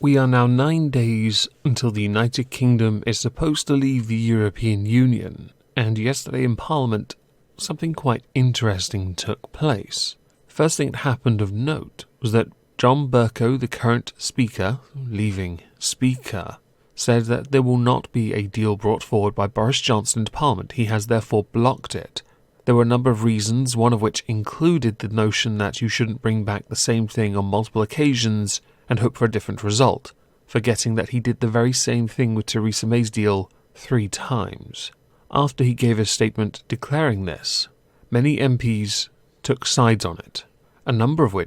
We are now 9 days until the United Kingdom is supposed to leave the European Union, and yesterday in Parliament, something quite interesting took place. First thing that happened of note was that John Bercow, the current leaving speaker, said that there will not be a deal brought forward by Boris Johnson into Parliament. He has therefore blocked it. There were a number of reasons, one of which included the notion that you shouldn't bring back the same thing on multiple occasions and hope for a different result, forgetting that he did the very same thing with Theresa May's deal 3 times. After he gave a statement declaring this, many MPs took sides on it,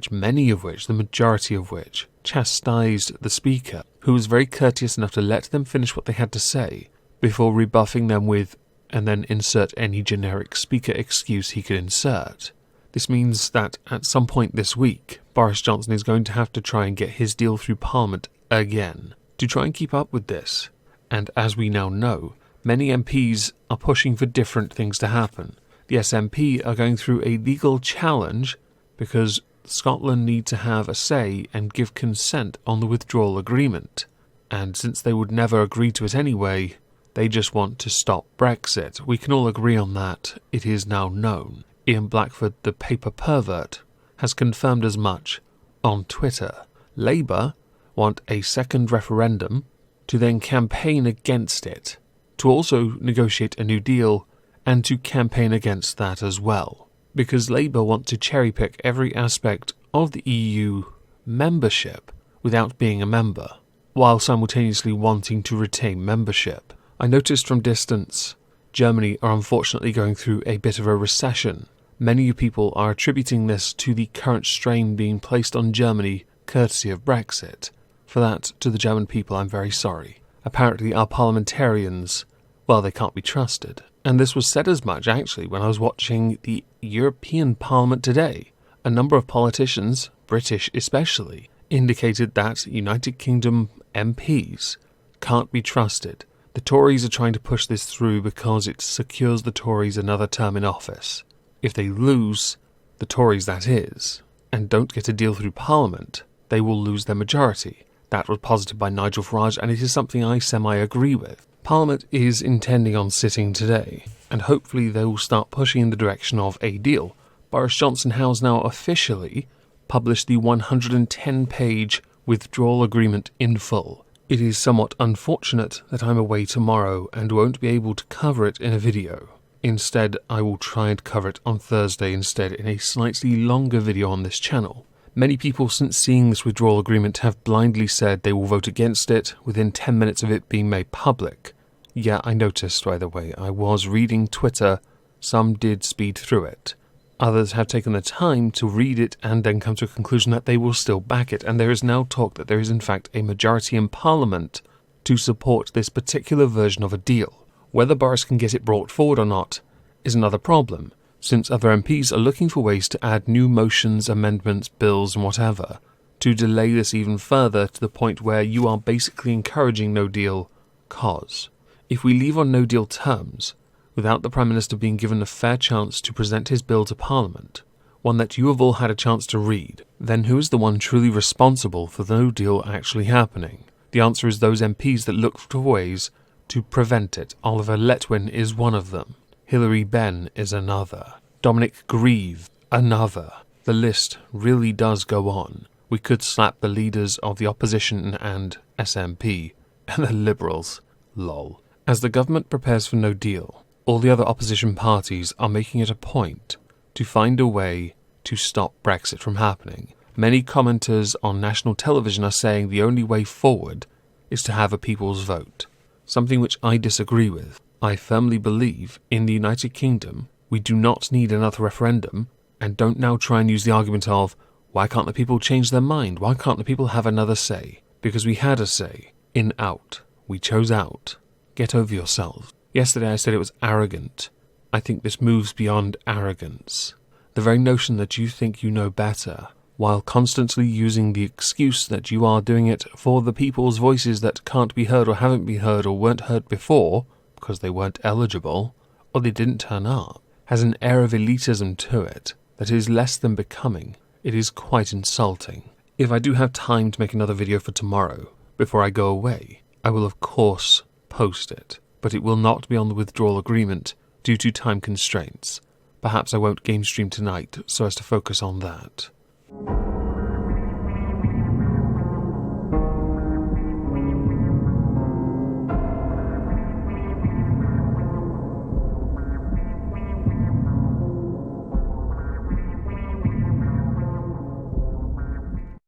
many of which, the majority of which, chastised the Speaker, who was very courteous enough to let them finish what they had to say before rebuffing them with, and then insert any generic Speaker excuse he could insert. This means that at some point this week, Boris Johnson is going to have to try and get his deal through Parliament again to try and keep up with this. And as we now know, many MPs are pushing for different things to happen. The SNP are going through a legal challenge because Scotland need to have a say and give consent on the withdrawal agreement. And since they would never agree to it anyway, they just want to stop Brexit. We can all agree on that. It is now known. Ian Blackford, the paper pervert, has confirmed as much on Twitter. Labour want a second referendum to then campaign against it, to also negotiate a new deal and to campaign against that as well. Because Labour want to cherry-pick every aspect of the EU membership without being a member, while simultaneously wanting to retain membership. I noticed from distance, Germany are unfortunately going through a bit of a recession. Many people are attributing this to the current strain being placed on Germany courtesy of Brexit. For that, to the German people, I'm very sorry. Apparently our parliamentarians, well, they can't be trusted. And this was said as much, actually, when I was watching the European Parliament today. A number of politicians, British especially, indicated that United Kingdom MPs can't be trusted. The Tories are trying to push this through because it secures the Tories another term in office. If they lose, the Tories that is, and don't get a deal through Parliament, they will lose their majority. That was posited by Nigel Farage, and it is something I semi-agree with. Parliament is intending on sitting today, and hopefully they will start pushing in the direction of a deal. Boris Johnson has now officially published the 110-page withdrawal agreement in full. It is somewhat unfortunate that I'm away tomorrow and won't be able to cover it in a video. Instead, I will try and cover it on Thursday instead in a slightly longer video on this channel. Many people since seeing this withdrawal agreement have blindly said they will vote against it within 10 minutes of it being made public. Yeah, I noticed, by the way, I was reading Twitter. Some did speed through it. Others have taken the time to read it and then come to a conclusion that they will still back it, and there is now talk that there is in fact a majority in Parliament to support this particular version of a deal. Whether Boris can get it brought forward or not is another problem, since other MPs are looking for ways to add new motions, amendments, bills and whatever, to delay this even further to the point where you are basically encouraging no deal cause. If we leave on no deal terms, without the Prime Minister being given a fair chance to present his bill to Parliament, one that you have all had a chance to read, then who is the one truly responsible for the no deal actually happening? The answer is those MPs that look for ways to prevent it. Oliver Letwin is one of them. Hilary Benn is another. Dominic Grieve, another. The list really does go on. We could slap the leaders of the opposition and SNP and the Liberals. Lol. As the government prepares for no deal, all the other opposition parties are making it a point to find a way to stop Brexit from happening. Many commenters on national television are saying the only way forward is to have a people's vote. Something which I disagree with. I firmly believe in the United Kingdom we do not need another referendum, and don't now try and use the argument of, why can't the people change their mind? Why can't the people have another say? Because we had a say. In out. We chose out. Get over yourselves. Yesterday I said it was arrogant. I think this moves beyond arrogance. The very notion that you think you know better while constantly using the excuse that you are doing it for the people's voices that can't be heard or haven't been heard or weren't heard before because they weren't eligible or they didn't turn up, has an air of elitism to it that is less than becoming. It is quite insulting. If I do have time to make another video for tomorrow, before I go away, I will of course post it, but it will not be on the withdrawal agreement due to time constraints. Perhaps I won't game stream tonight so as to focus on that.